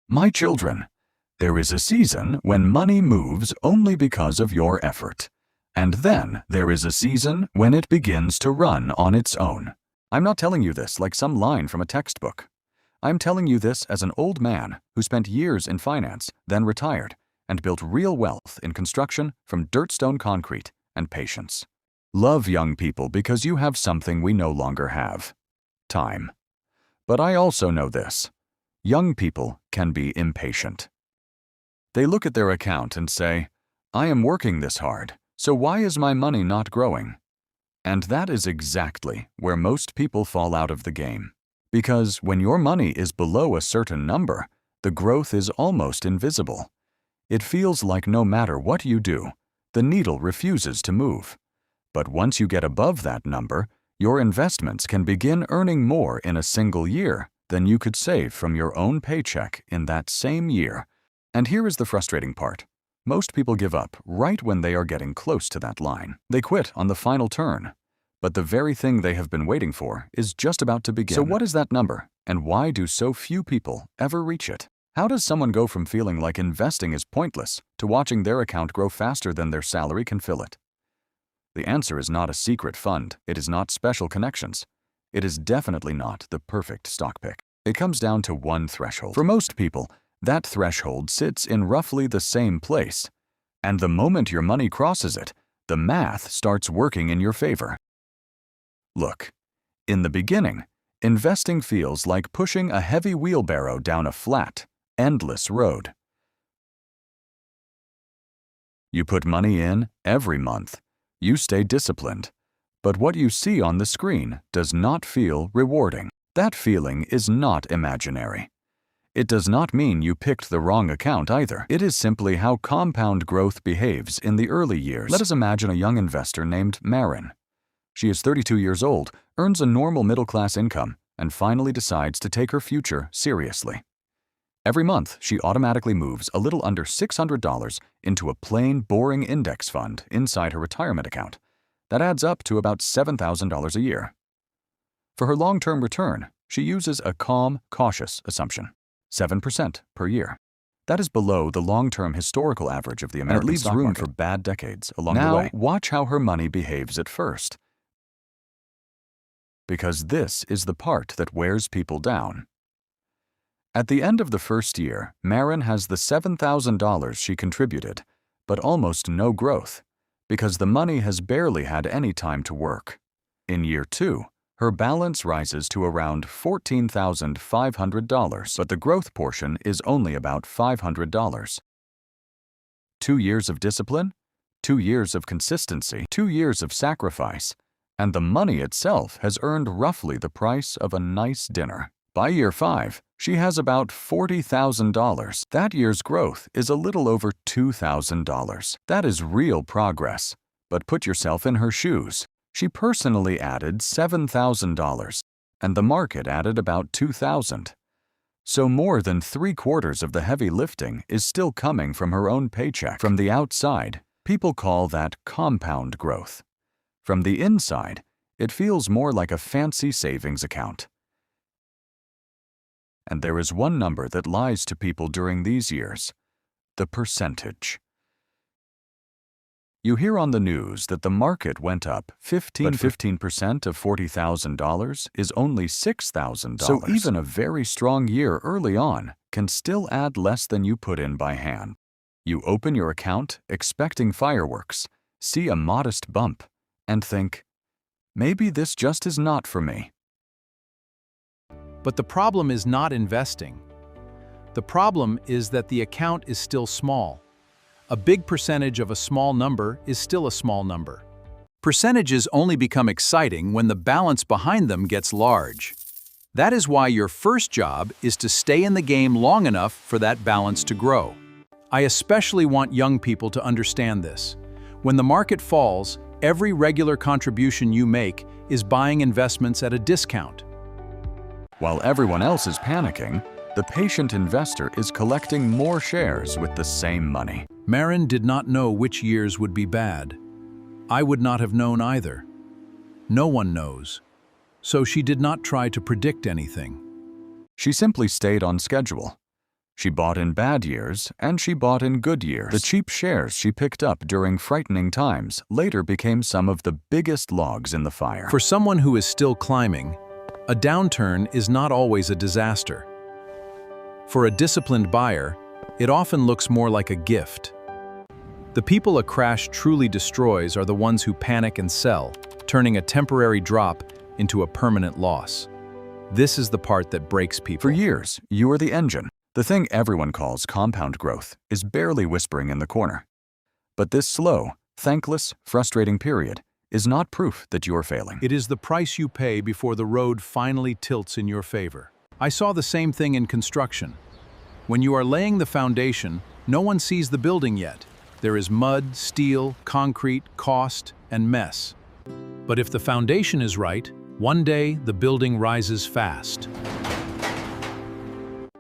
My children, there is a season when money moves only because of your effort. And then there is a season when it begins to run on its own. I'm not telling you this like some line from a textbook. I'm telling you this as an old man who spent years in finance, then retired, and built real wealth in construction from dirtstone concrete and patience. Love young people because you have something we no longer have: time. But I also know this: young people can be impatient. They look at their account and say, "I am working this hard, so why is my money not growing?" And that is exactly where most people fall out of the game. Because when your money is below a certain number, the growth is almost invisible. It feels like no matter what you do, the needle refuses to move. But once you get above that number, your investments can begin earning more in a single year than you could save from your own paycheck in that same year. And here is the frustrating part. Most people give up right when they are getting close to that line. They quit on the final turn. But the very thing they have been waiting for is just about to begin. So what is that number, and why do so few people ever reach it? How does someone go from feeling like investing is pointless to watching their account grow faster than their salary can fill it? The answer is not a secret fund. It is not special connections. It is definitely not the perfect stock pick. It comes down to one threshold. For most people, that threshold sits in roughly the same place. And the moment your money crosses it, the math starts working in your favor. Look, in the beginning, investing feels like pushing a heavy wheelbarrow down a flat, endless road. You put money in every month. You stay disciplined. But what you see on the screen does not feel rewarding. That feeling is not imaginary. It does not mean you picked the wrong account either. It is simply how compound growth behaves in the early years. Let us imagine a young investor named Marin. She is 32 years old, earns a normal middle-class income, and finally decides to take her future seriously. Every month, she automatically moves a little under $600 into a plain, boring index fund inside her retirement account. That adds up to about $7,000 a year. For her long-term return, she uses a calm, cautious assumption: 7% per year. That is below the long-term historical average of the American stock market. And it leaves room for bad decades along the way. Now, watch how her money behaves at first. Because this is the part that wears people down. At the end of the first year, Marin has the $7,000 she contributed, but almost no growth, because the money has barely had any time to work. In year 2, her balance rises to around $14,500, but the growth portion is only about $500. 2 years of discipline, 2 years of consistency, 2 years of sacrifice, and the money itself has earned roughly the price of a nice dinner. By year 5, she has about $40,000. That year's growth is a little over $2,000. That is real progress. But put yourself in her shoes. She personally added $7,000, and the market added about $2,000. So more than 3/4 of the heavy lifting is still coming from her own paycheck. From the outside, people call that compound growth. From the inside, it feels more like a fancy savings account. And there is one number that lies to people during these years: the percentage. You hear on the news that the market went up 15% of $40,000 is only $6,000. So even a very strong year early on can still add less than you put in by hand. You open your account expecting fireworks, see a modest bump, and think, maybe this just is not for me. But the problem is not investing. The problem is that the account is still small. A big percentage of a small number is still a small number. Percentages only become exciting when the balance behind them gets large. That is why your first job is to stay in the game long enough for that balance to grow. I especially want young people to understand this. When the market falls, every regular contribution you make is buying investments at a discount. While everyone else is panicking, the patient investor is collecting more shares with the same money. Marin did not know which years would be bad. I would not have known either. No one knows. So she did not try to predict anything. She simply stayed on schedule. She bought in bad years, and she bought in good years. The cheap shares she picked up during frightening times later became some of the biggest logs in the fire. For someone who is still climbing, a downturn is not always a disaster. For a disciplined buyer, it often looks more like a gift. The people a crash truly destroys are the ones who panic and sell, turning a temporary drop into a permanent loss. This is the part that breaks people. For years, you are the engine. The thing everyone calls compound growth is barely whispering in the corner. But this slow, thankless, frustrating period is not proof that you're failing. It is the price you pay before the road finally tilts in your favor. I saw the same thing in construction. When you are laying the foundation, no one sees the building yet. There is mud, steel, concrete, cost, and mess. But if the foundation is right, one day the building rises fast.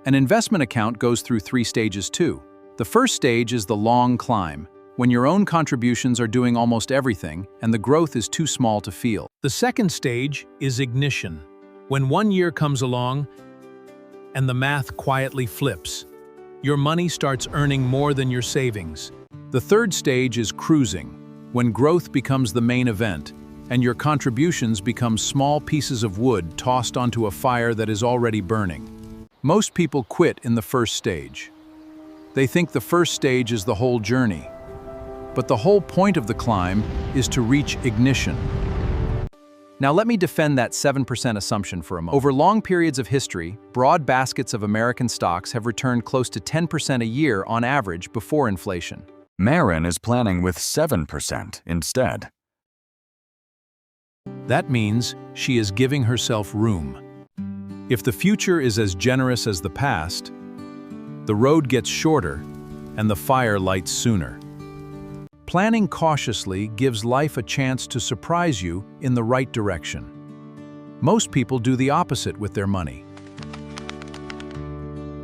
An investment account goes through 3 stages too. The first stage is the long climb, when your own contributions are doing almost everything and the growth is too small to feel. The second stage is ignition, when one year comes along and the math quietly flips. Your money starts earning more than your savings. The third stage is cruising, when growth becomes the main event and your contributions become small pieces of wood tossed onto a fire that is already burning. Most people quit in the first stage. They think the first stage is the whole journey. But the whole point of the climb is to reach ignition. Now let me defend that 7% assumption for a moment. Over long periods of history, broad baskets of American stocks have returned close to 10% a year on average before inflation. Marin is planning with 7% instead. That means she is giving herself room. If the future is as generous as the past, the road gets shorter and the fire lights sooner. Planning cautiously gives life a chance to surprise you in the right direction. Most people do the opposite with their money.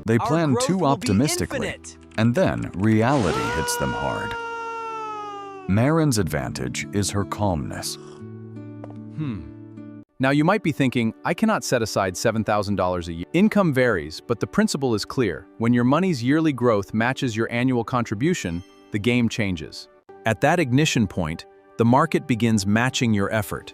They plan too optimistically, and then reality hits them hard. Marin's advantage is her calmness. Now you might be thinking, I cannot set aside $7,000 a year. Income varies, but the principle is clear. When your money's yearly growth matches your annual contribution, the game changes. At that ignition point, the market begins matching your effort.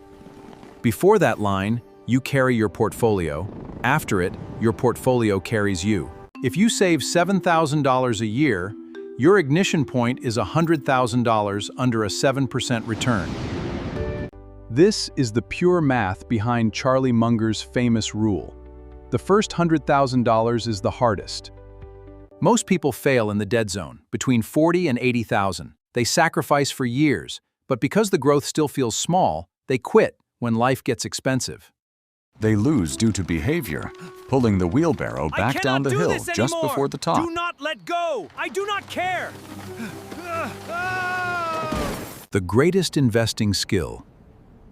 Before that line, you carry your portfolio. After it, your portfolio carries you. If you save $7,000 a year, your ignition point is $100,000 under a 7% return. This is the pure math behind Charlie Munger's famous rule. The first $100,000 is the hardest. Most people fail in the dead zone, between $40,000 and $80,000. They sacrifice for years, but because the growth still feels small, they quit when life gets expensive. They lose due to behavior, pulling the wheelbarrow back down the hill just before the top. Do not let go! I do not care! The greatest investing skill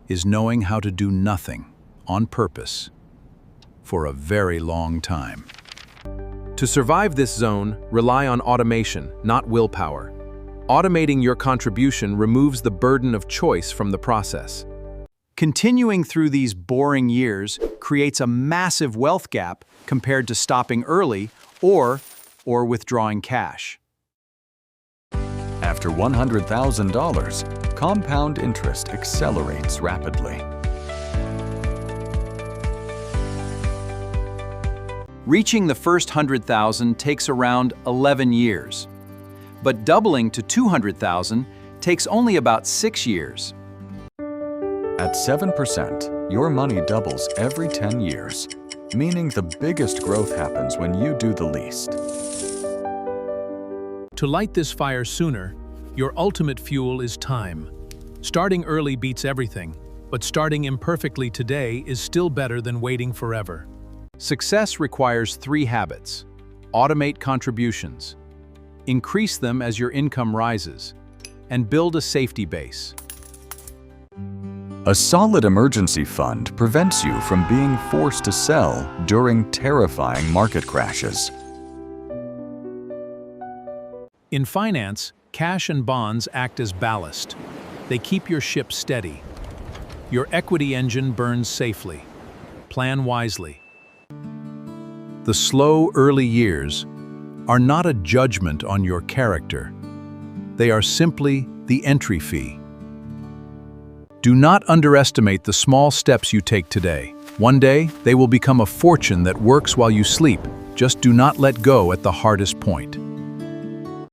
is knowing how to do nothing on purpose for a very long time. To survive this zone, rely on automation, not willpower. Automating your contribution removes the burden of choice from the process. Continuing through these boring years creates a massive wealth gap compared to stopping early or withdrawing cash. After $100,000, compound interest accelerates rapidly. Reaching the first $100,000 takes around 11 years, but doubling to $200,000 takes only about 6 years. At 7%, your money doubles every 10 years, meaning the biggest growth happens when you do the least. To light this fire sooner, your ultimate fuel is time. Starting early beats everything, but starting imperfectly today is still better than waiting forever. Success requires 3 habits. Automate contributions, increase them as your income rises, and build a safety base. A solid emergency fund prevents you from being forced to sell during terrifying market crashes. In finance, cash and bonds act as ballast. They keep your ship steady. Your equity engine burns safely. Plan wisely. The slow early years are not a judgment on your character. They are simply the entry fee. Do not underestimate the small steps you take today. One day, they will become a fortune that works while you sleep. Just do not let go at the hardest point.